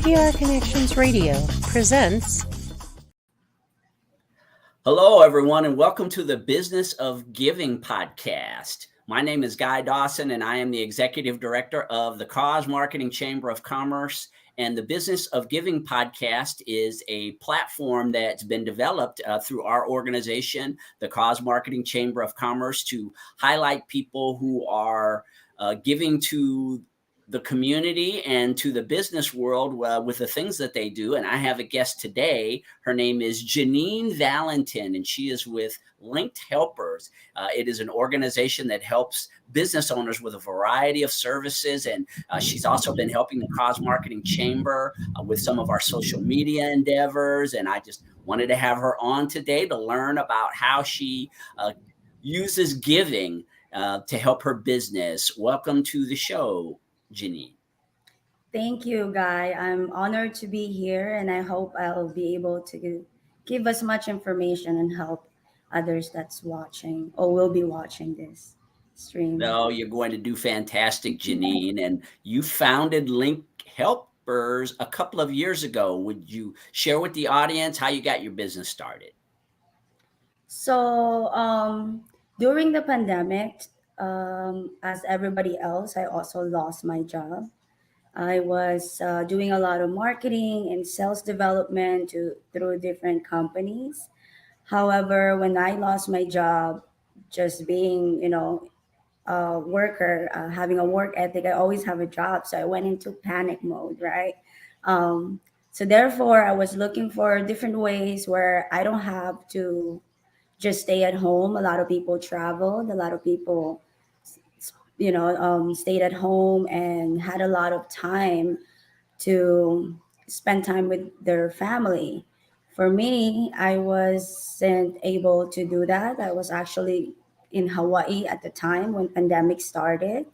PR Connections Radio presents. Hello, everyone, and welcome to the Business of Giving podcast. My name is Guy Dawson, and I am the Executive Director of the Cause Marketing Chamber of Commerce. And the Business of Giving podcast is a platform that's been developed through our organization, the Cause Marketing Chamber of Commerce, to highlight people who are giving to the community and to the business world with the things that they do. And I have a guest today. Her name is Janine Valentin, and she is with Linked Helpers. It is an organization that helps business owners with a variety of services. And she's also been helping the Cause Marketing Chamber with some of our social media endeavors. And I just wanted to have her on today to learn about how she uses giving to help her business. Welcome to the show, Janine. Thank you, Guy. I'm honored to be here, and I hope I'll be able to give as much information and help others that's watching or will be watching this stream. No, you're going to do fantastic, Janine. And you founded Link Helpers a couple of years ago. Would you share with the audience how you got your business started? So, during the pandemic, as everybody else, I also lost my job. I was doing a lot of marketing and sales development through different companies. However, when I lost my job, just being, a worker, having a work ethic, I always have a job. So I went into panic mode, right? So therefore, I was looking for different ways where I don't have to just stay at home. A lot of people traveled. A lot of people stayed at home and had a lot of time to spend time with their family. For me, I wasn't able to do that. I was actually in Hawaii at the time when pandemic started.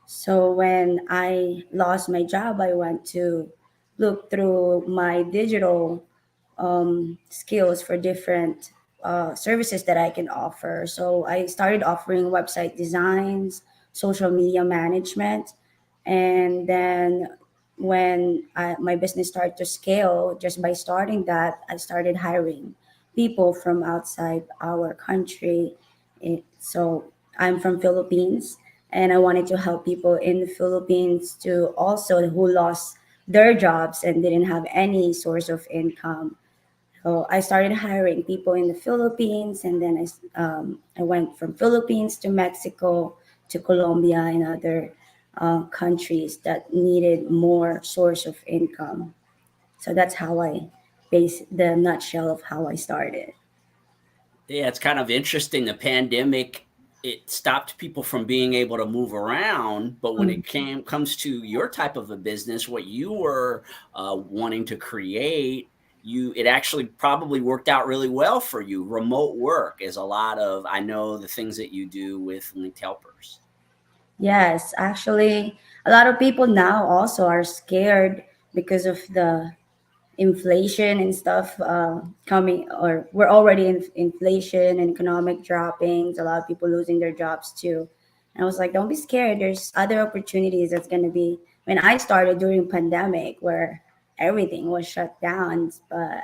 So when I lost my job, I went to look through my digital skills for different services that I can offer. So I started offering website designs, social media management, and then when my business started to scale, just by starting that, I started hiring people from outside our country. So I'm from Philippines, and I wanted to help people in the Philippines to also who lost their jobs and didn't have any source of income. So I started hiring people in the Philippines, and then I went from Philippines to Mexico to Colombia and other countries that needed more source of income. So that's how I base the nutshell of how I started. Yeah, it's kind of interesting. The pandemic, it stopped people from being able to move around. But when it comes to your type of a business, what you were wanting to create, it actually probably worked out really well for you. Remote work is a lot of, I know, the things that you do with Linked Helpers. Yes, actually, a lot of people now also are scared because of the inflation and stuff coming, or we're already in inflation and economic droppings. A lot of people losing their jobs too. And I was like, don't be scared. There's other opportunities that's going to be. When I started during pandemic, where everything was shut down, but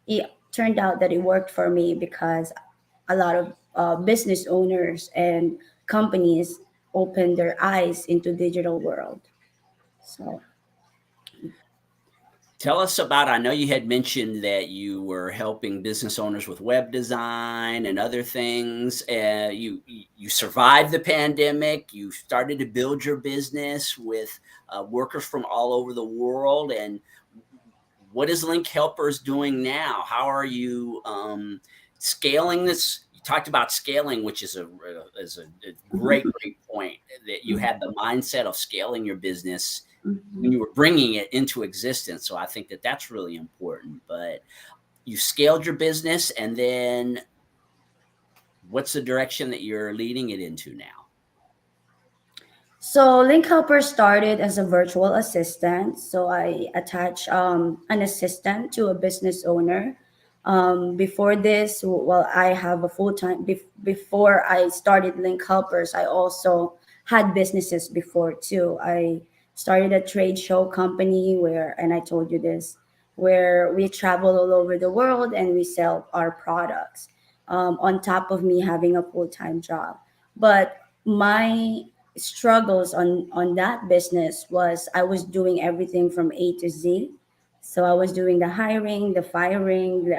it turned out that it worked for me because a lot of business owners and companies opened their eyes into digital world. So Tell us about, I know you had mentioned that you were helping business owners with web design and other things. You survived the pandemic. You started to build your business with workers from all over the world. And what is Link Helpers doing now? How are you scaling this? You talked about scaling, which is a great point, that you had the mindset of scaling your business when you were bringing it into existence. So I think that that's really important. But you scaled your business, and then what's the direction that you're leading it into now? So Link Helper started as a virtual assistant. So I attach an assistant to a business owner. Before this, well, I have a full time. Before I started Link Helpers, I also had businesses before too. I started a trade show company where, and I told you this, where we travel all over the world and we sell our products, on top of me having a full-time job. But my struggles on that business was I was doing everything from A to Z. So I was doing the hiring, the firing,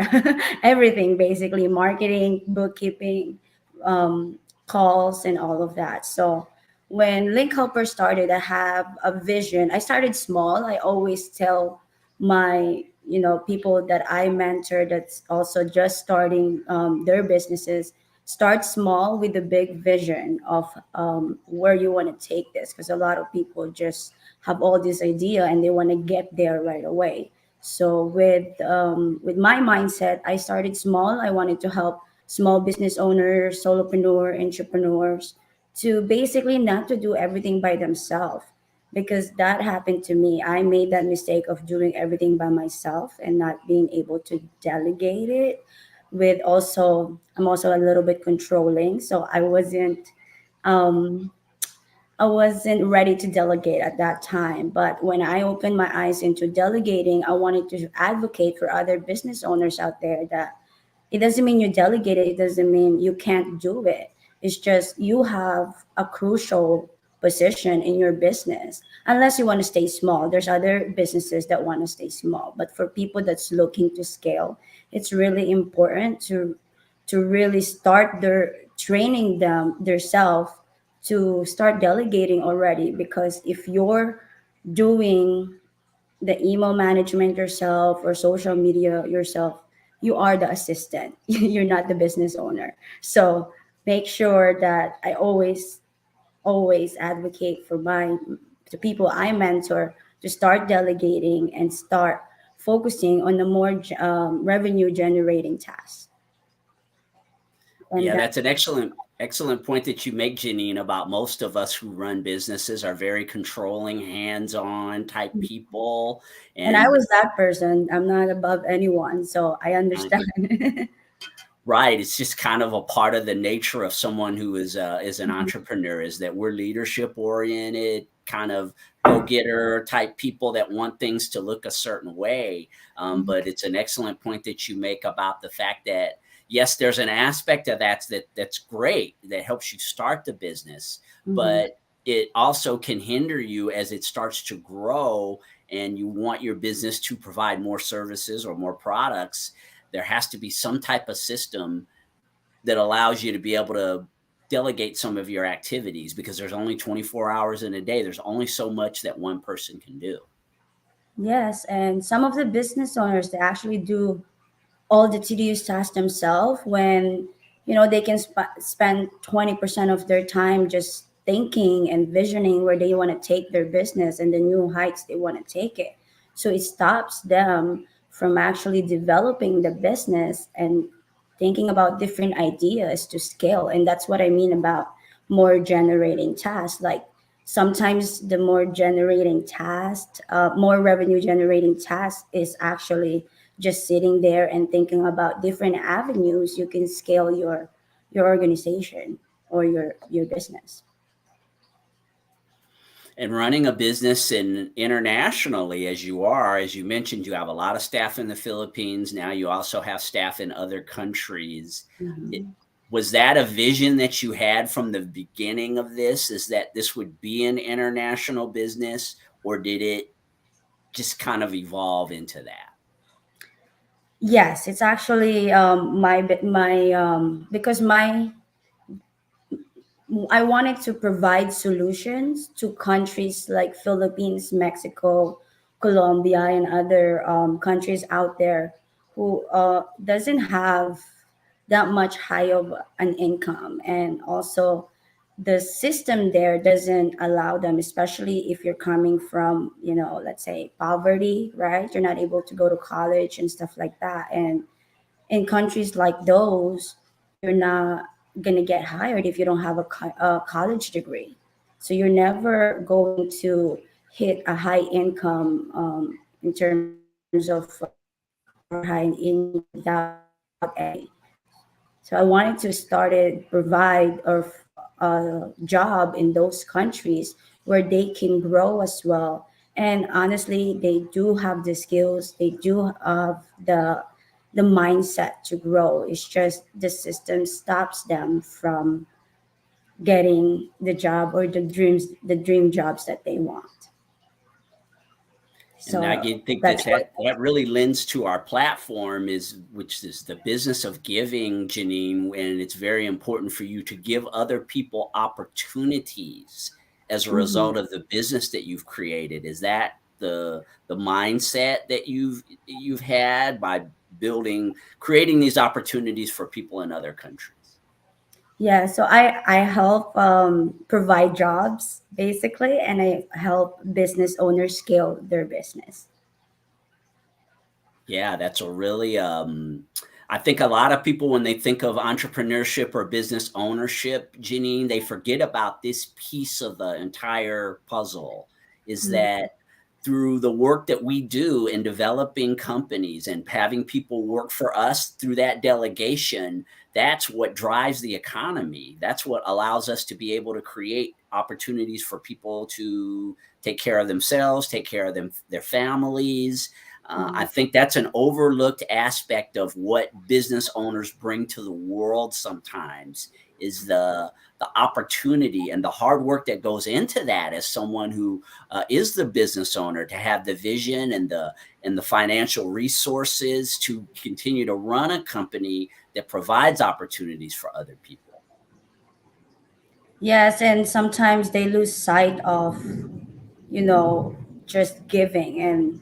everything basically, marketing, bookkeeping, calls, and all of that. So when Link Helper started, I have a vision. I started small. I always tell my people that I mentor that's also just starting their businesses, start small with a big vision of where you want to take this, because a lot of people just have all this idea and they want to get there right away. So with my mindset, I started small. I wanted to help small business owners, solopreneur, entrepreneurs to basically not to do everything by themselves, because that happened to me. I made that mistake of doing everything by myself and not being able to delegate it. With also, I'm also a little bit controlling, so um I wasn't ready to delegate at that time. But when I opened my eyes into delegating, I wanted to advocate for other business owners out there that it doesn't mean you delegate it. It doesn't mean you can't do it. It's just you have a crucial position in your business. Unless you want to stay small. There's other businesses that want to stay small. But for people that's looking to scale, it's really important to really start their training them themselves to start delegating already. Because if you're doing the email management yourself or social media yourself, you are the assistant. You're not the business owner. So make sure that I always advocate for the people I mentor to start delegating and start focusing on the more revenue generating tasks. And Yeah, that, that's an excellent point that you make, Janine, about most of us who run businesses are very controlling, hands-on type people. and I And was that person. I'm not above anyone, so I uh, understand. right, it's just kind of a part of the nature of someone who is an Mhm. entrepreneur, is that we're leadership oriented, kind of go getter type people that want things to look a certain way. But it's an excellent point that you make about the fact that yes, there's an aspect of that's great, that helps you start the business, Mhm. but it also can hinder you as it starts to grow and you want your business to provide more services or more products. There has to be some type of system that allows you to be able to delegate some of your activities, because there's only 24 hours in a day. There's only so much that one person can do. Yes, and some of the business owners, they actually do all the tedious tasks themselves when they can spend 20% of their time just thinking and visioning where they want to take their business and the new heights they want to take it. So it stops them from actually developing the business and thinking about different ideas to scale. And that's what I mean about more generating tasks. Like sometimes the more generating task, more revenue generating task is actually just sitting there and thinking about different avenues you can scale your organization or your business. And running a business in internationally, as you are, as you mentioned, you have a lot of staff in the Philippines. Now you also have staff in other countries. It, Mhm. was that a vision that you had from the beginning of this? Is that this would be an international business, or did it just kind of evolve into that? Yes, it's actually because I wanted to provide solutions to countries like Philippines, Mexico, Colombia, and other countries out there who doesn't have that much high of an income, and also the system there doesn't allow them, especially if you're coming from let's say poverty, right? You're not able to go to college and stuff like that, and in countries like those, you're not gonna get hired if you don't have a college degree. So you're never going to hit a high income in terms of or high income without any. So I wanted to start it, provide or a job in those countries where they can grow as well. And honestly, they do have the skills, they do have the mindset to grow. It's just the system stops them from getting the job or the dream jobs that they want. And I So think that's what. that really lends to our platform, is which is the business of giving, Janine. And it's very important for you to give other people opportunities as a Mhm. result of the business that you've created. Is that the mindset that you've had by creating these opportunities for people in other countries? Yeah, so I help provide jobs basically, and I help business owners scale their business. Yeah, that's a really I think a lot of people, when they think of entrepreneurship or business ownership, Janine, they forget about this piece of the entire puzzle, is Mhm. that through the work that we do in developing companies and having people work for us through that delegation, that's what drives the economy. That's what allows us to be able to create opportunities for people to take care of themselves, take care of their families. I Mhm. think that's an overlooked aspect of what business owners bring to the world sometimes, is the opportunity and the hard work that goes into that, as someone who is the business owner, to have the vision and the financial resources to continue to run a company that provides opportunities for other people. Yes, and sometimes they lose sight of, you know, just giving. And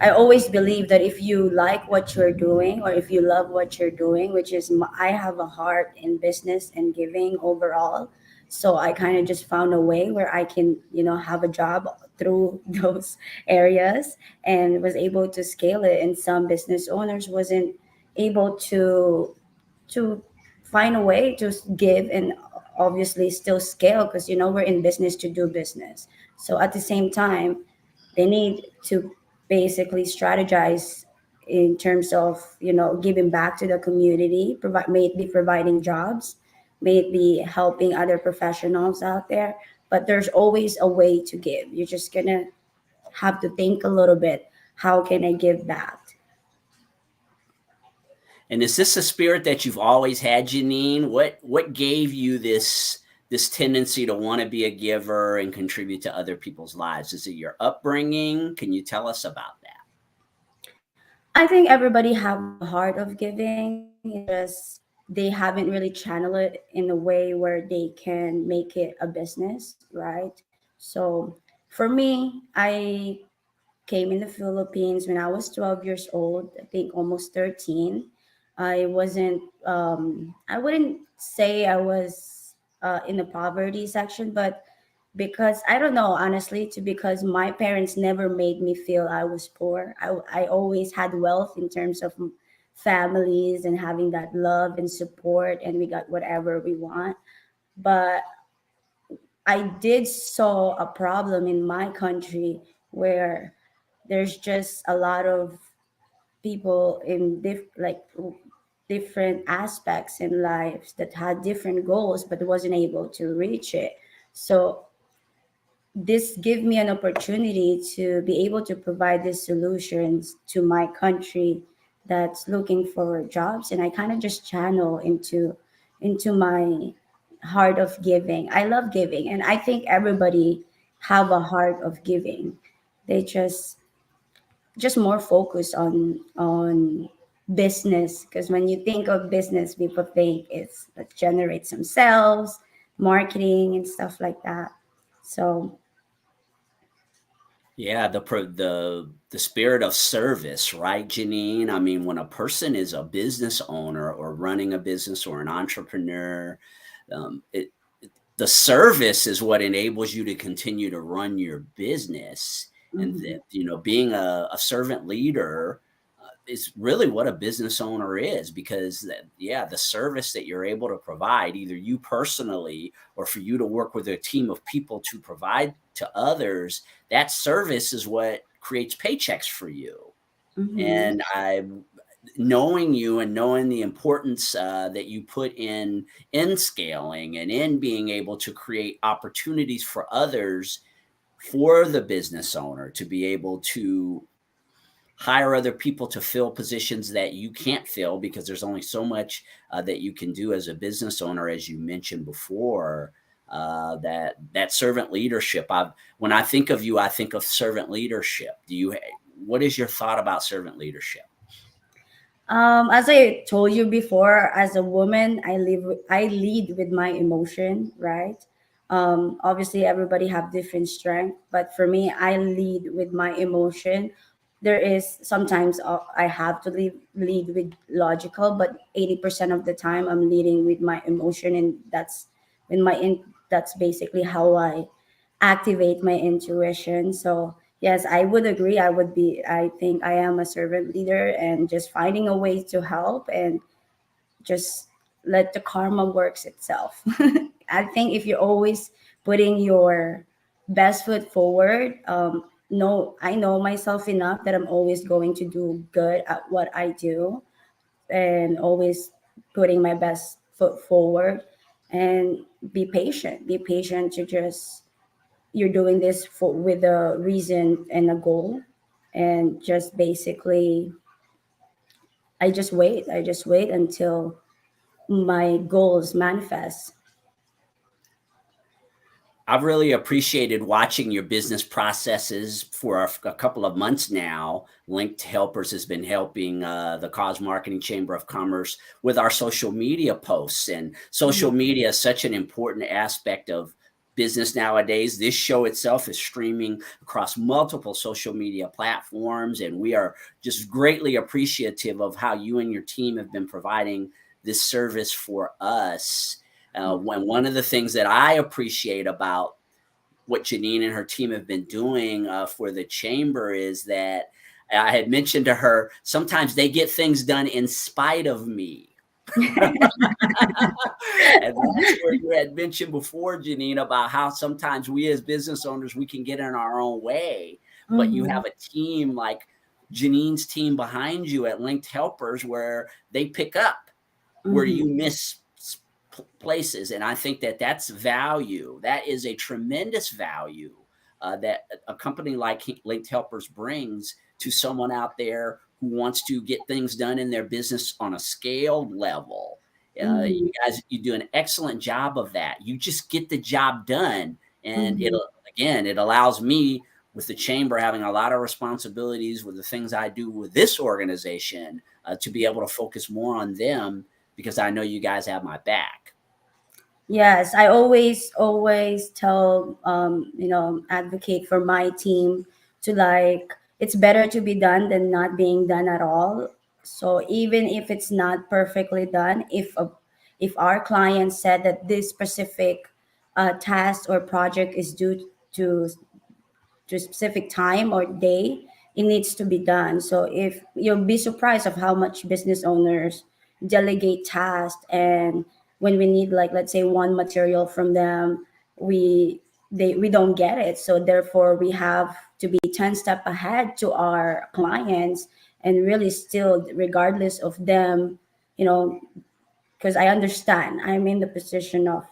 I always believe that if you like what you're doing or if you love what you're doing, which is I have a heart in business and giving overall. So I kind of just found a way where I can, have a job through those areas and was able to scale it. And some business owners wasn't able to find a way to give and obviously still scale because we're in business to do business. So at the same time, they need to basically strategize in terms of giving back to the community, provide, may it be providing jobs, may it be helping other professionals out there. But there's always a way to give. You're just gonna have to think a little bit, how can I give back? And is this a spirit that you've always had, Janine? What gave you this tendency to want to be a giver and contribute to other people's lives? Is it your upbringing? Can you tell us about that? I think everybody have a heart of giving. It's just they haven't really channeled it in a way where they can make it a business, right? So for me, I came in the Philippines when I was 12 years old, I think almost 13. I wasn't, I wouldn't say I was in the poverty section, but because I don't know, honestly, because my parents never made me feel I was poor. I always had wealth in terms of families and having that love and support, and we got whatever we want. But I did saw a problem in my country where there's just a lot of people in different aspects in lives that had different goals but wasn't able to reach it. So this give me an opportunity to be able to provide these solutions to my country that's looking for jobs, and I kind of just channel into my heart of giving. I love giving, and I think everybody have a heart of giving. They just more focused on business, because when you think of business, people think it's let's generate some sales, marketing and stuff like that. So Yeah, the spirit of service, right, Janine? I mean, when a person is a business owner or running a business or an entrepreneur, it the service is what enables you to continue to run your business. And mhm. that, being a servant leader is really what a business owner is, because yeah, the service that you're able to provide, either you personally or for you to work with a team of people to provide to others, that service is what creates paychecks for you. Mm-hmm. And I knowing you and knowing the importance that you put in scaling and in being able to create opportunities for others, for the business owner to be able to hire other people to fill positions that you can't fill, because there's only so much that you can do as a business owner, as you mentioned before. That servant leadership. When I think of you, I think of servant leadership. What is your thought about servant leadership? As I told you before, as a woman, I lead with my emotion, right? Obviously, everybody have different strength, but for me, I lead with my emotion. There is sometimes I have to lead with logical, but 80% of the time I'm leading with my emotion, and that's basically how I activate my intuition. So yes, I would agree. I think I am a servant leader, and just finding a way to help and just let the karma works itself. I think if you're always putting your best foot forward, no, I know myself enough that I'm always going to do good at what I do, and always putting my best foot forward, and be patient to just you're doing this for with a reason and a goal, and just basically I just wait until my goals manifest. I've really appreciated watching your business processes for a couple of months now. Linked Helpers has been helping the Cause Marketing Chamber of Commerce with our social media posts. And social media is such an important aspect of business nowadays. This show itself is streaming across multiple social media platforms, and we are just greatly appreciative of how you and your team have been providing this service for us. When one of the things that I appreciate about what Janine and her team have been doing for the chamber is that I had mentioned to her, sometimes they get things done in spite of me. And that's where you had mentioned before, Janine, about how sometimes we as business owners, we can get in our own way, but you have a team like Janine's team behind you at Linked Helpers where they pick up where you miss places. And I think that that's value. That is a tremendous value that a company like Linked Helpers brings to someone out there who wants to get things done in their business on a scaled level. You guys, you do an excellent job of that. You just get the job done. And it allows me, with the chamber having a lot of responsibilities with the things I do with this organization, to be able to focus more on them, because I know you guys have my back. Yes, I always tell advocate for my team to, like, it's better to be done than not being done at all. So even if it's not perfectly done, if our client said that this specific task or project is due to a specific time or day, it needs to be done. So if you'll be surprised of how much business owners delegate tasks, and when we need, like, let's say one material from them, we don't get it. So therefore we have to be 10 step ahead to our clients, and really still, regardless of them, you know, because I understand I'm in the position of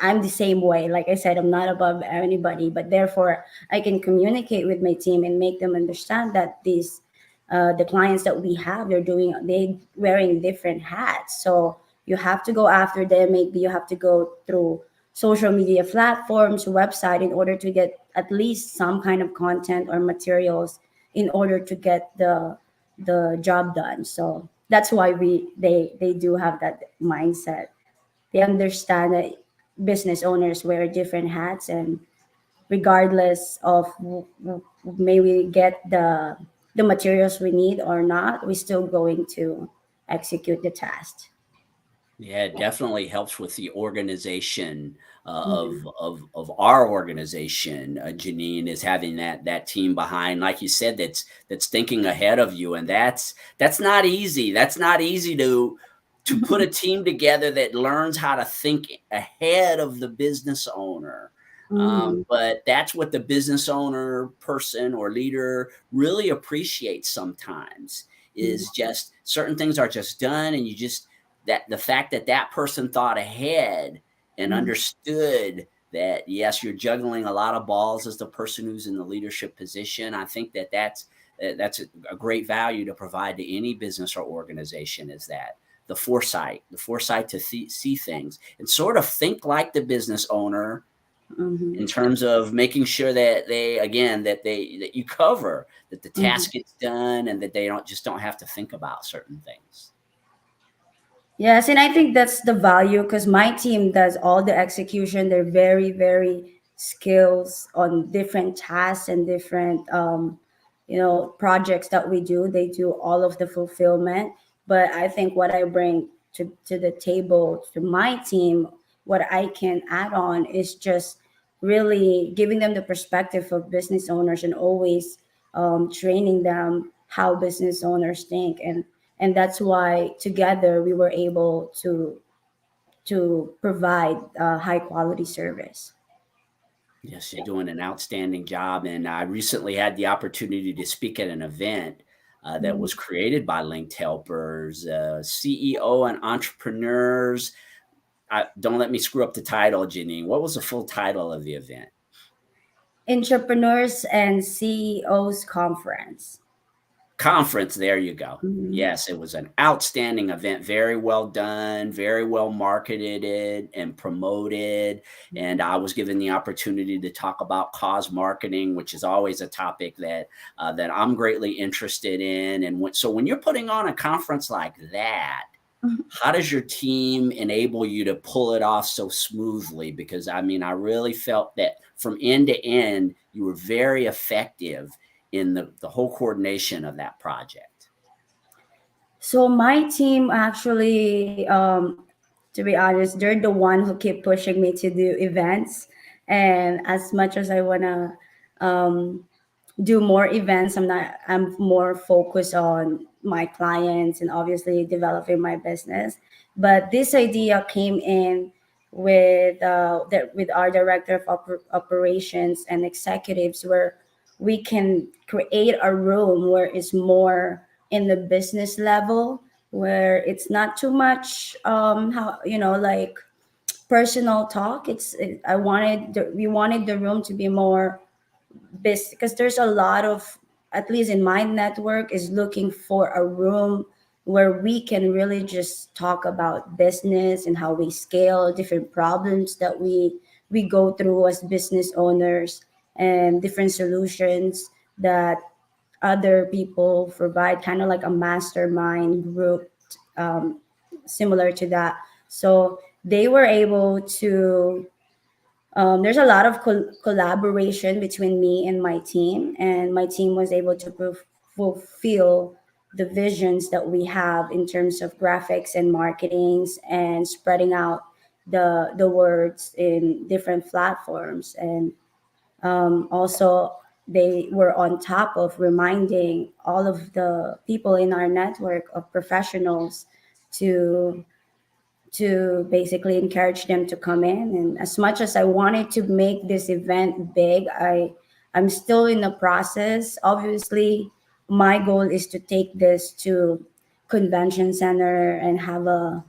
I'm the same way. Like I said, I'm not above anybody, but therefore I can communicate with my team and make them understand that these the clients that we have, they wearing different hats. So you have to go after them. Maybe you have to go through social media platforms, website, in order to get at least some kind of content or materials in order to get the job done. So that's why they do have that mindset. They understand that business owners wear different hats, and regardless of may we get the materials we need or not, we're still going to execute the task. Yeah, it definitely helps with the organization Mhm. of our organization. Janine, is having that team behind, like you said, that's thinking ahead of you, and that's not easy. That's not easy to put a team together that learns how to think ahead of the business owner. Mhm. But that's what the business owner, person, or leader really appreciates sometimes, Mhm. is just certain things are just done, and you just, that the fact that that person thought ahead and Mhm. understood that yes, you're juggling a lot of balls as the person who's in the leadership position. I think that that's a great value to provide to any business or organization, is that the foresight to see things and sort of think like the business owner Mm-hmm. in terms of making sure that that you cover that the Mm-hmm. task gets done and that they don't have to think about certain things. Yes, and I think that's the value because my team does all the execution. They're very, very skills on different tasks and different, projects that we do. They do all of the fulfillment. But I think what I bring to the table to my team, what I can add on is just really giving them the perspective of business owners and always training them how business owners think, and that's why together we were able to provide high quality service. Yes, you're doing an outstanding job. And I recently had the opportunity to speak at an event that Mhm. was created by Linked Helpers, CEO and entrepreneurs. Don't let me screw up the title, Janine. What was the full title of the event? Entrepreneurs and CEOs conference. Conference. There you go. Mhm. Yes, it was an outstanding event. Very well done, very well marketed and promoted. And I was given the opportunity to talk about cause marketing, which is always a topic that I'm greatly interested in. And so when you're putting on a conference like that, how does your team enable you to pull it off so smoothly? Because I mean, I really felt that from end to end, you were very effective in the whole coordination of that project. So my team actually, to be honest, they're the one who keep pushing me to do events. And as much as I wanna um, do more events, I'm more focused on my clients and obviously developing my business. But this idea came in with our director of operations and executives, where we can create a room where it's more in the business level, where it's not too much how like personal talk. We wanted the room to be more because there's a lot of, at least in my network, is looking for a room where we can really just talk about business and how we scale different problems that we go through as business owners, and different solutions that other people provide, kind of like a mastermind group, um, similar to that. So they were able to, there's a lot of collaboration between me and my team, and my team was able to fulfill the visions that we have in terms of graphics and marketings and spreading out the words in different platforms. And also, they were on top of reminding all of the people in our network of professionals to basically encourage them to come in. And as much as I wanted to make this event big, I'm still in the process. Obviously, my goal is to take this to convention center and have a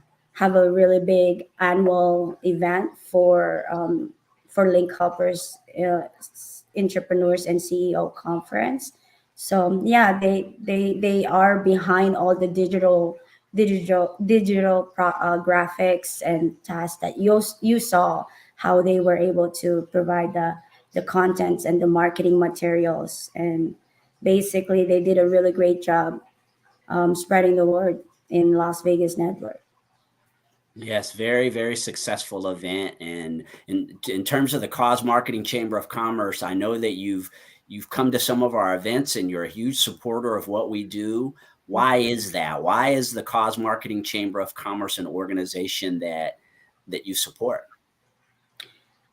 really big annual event for Link Hoppers entrepreneurs and CEO conference. So yeah, they are behind all the digital graphics and tasks that you saw, how they were able to provide the contents and the marketing materials, and basically they did a really great job spreading the word in Las Vegas network. Yes, very, very successful event. And in terms of the Cause Marketing Chamber of Commerce, I know that you've come to some of our events and you're a huge supporter of what we do. Why is that? Why is the Cause Marketing Chamber of Commerce an organization that you support?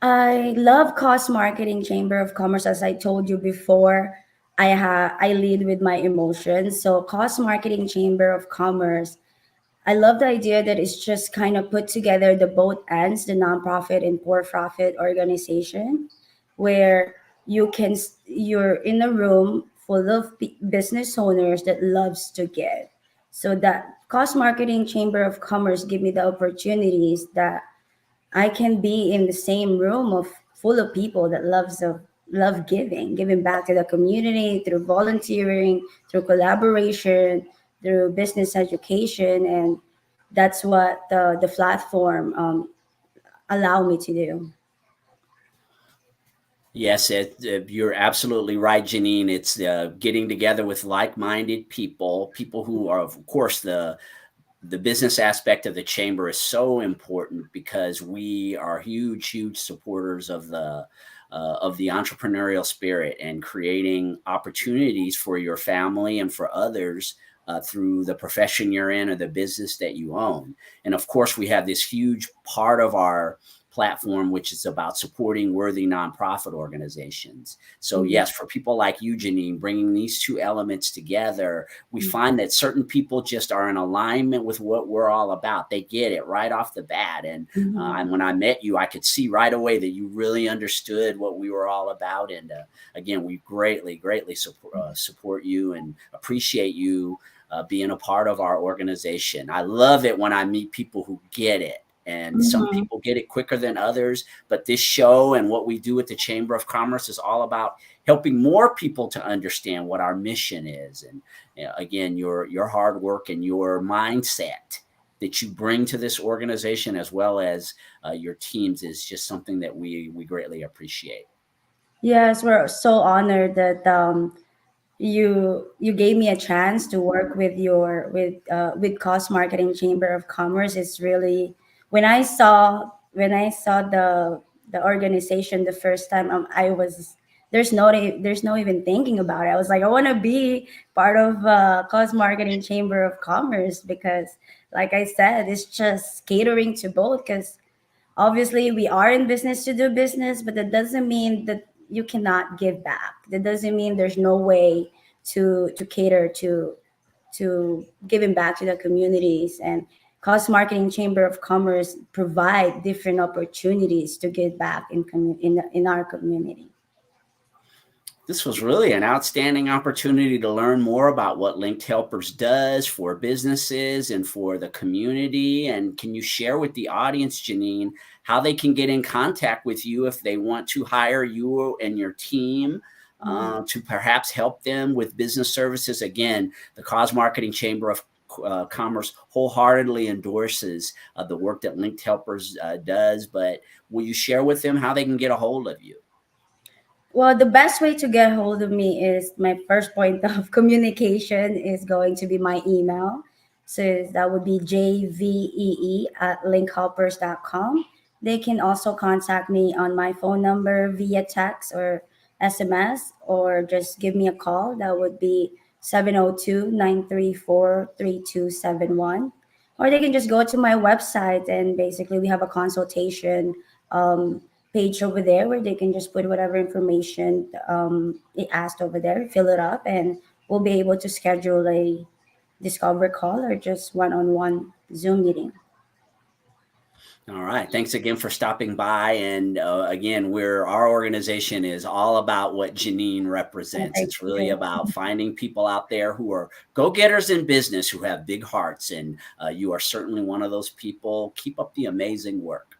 I love Cost Marketing Chamber of Commerce. As I told you before, I lead with my emotions. So Cost Marketing Chamber of Commerce, I love the idea that it's just kind of put together the both ends, the nonprofit and for-profit organization, where you're in a room full of business owners that loves to give. So that Cost Marketing Chamber of Commerce give me the opportunities that I can be in the same room of full of people that love giving back to the community through volunteering, through collaboration, through business education, and that's what the platform allow me to do. Yes, you're absolutely right, Janine. It's getting together with like-minded people, people who are, of course, the business aspect of the chamber is so important because we are huge supporters of the entrepreneurial spirit and creating opportunities for your family and for others through the profession you're in or the business that you own. And of course, we have this huge part of our platform which is about supporting worthy nonprofit organizations. So Mhm. yes, for people like you, Janine, bringing these two elements together, we find that certain people just are in alignment with what we're all about. They get it right off the bat. Mhm. And when I met you, I could see right away that you really understood what we were all about. And again, we greatly support you and appreciate you being a part of our organization. I love it when I meet people who get it. And some Mhm. people get it quicker than others. But this show and what we do at the Chamber of Commerce is all about helping more people to understand what our mission is. And again, your hard work and your mindset that you bring to this organization as well as your teams is just something that we greatly appreciate. Yes, we're so honored that you gave me a chance to work with with Cost Marketing Chamber of Commerce. It's really when I saw the organization the first time, I was there's no even thinking about it. I was like, I want to be part of Cost Marketing Chamber of Commerce because, like I said, it's just catering to both. Because obviously we are in business to do business, but that doesn't mean that you cannot give back. That doesn't mean there's no way to cater to giving back to the communities. And Cost Marketing Chamber of Commerce provide different opportunities to give back in our community. This was really an outstanding opportunity to learn more about what Linked Helpers does for businesses and for the community. And can you share with the audience, Janine, how they can get in contact with you if they want to hire you and your team to perhaps help them with business services? Again, the Cause Marketing Chamber of Commerce wholeheartedly endorses the work that Linked Helpers does. But will you share with them how they can get a hold of you? Well, the best way to get hold of me is my first point of communication is going to be my email. So that would be jvee@linkhoppers.com. They can also contact me on my phone number via text or SMS, or just give me a call. That would be 702-934-3271. Or they can just go to my website, and basically we have a consultation um, page over there where they can just put whatever information it asked over there, fill it up, and we'll be able to schedule a discover call or just one-on-one Zoom meeting. All right. Thanks again for stopping by. And again, our organization is all about what Janine represents. Thank It's really you. about finding people out there who are go-getters in business, who have big hearts. And you are certainly one of those people. Keep up the amazing work.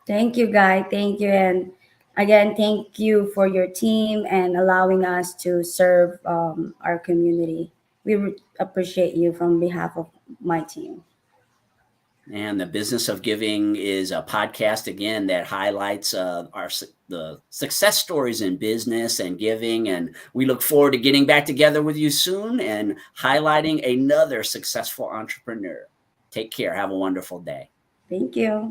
Thank you, Guy. Thank you. And again, thank you for your team and allowing us to serve our community. Appreciate you from behalf of my team. And the Business of Giving is a podcast again that highlights the success stories in business and giving. And we look forward to getting back together with you soon and highlighting another successful entrepreneur. Take care. Have a wonderful day. Thank you.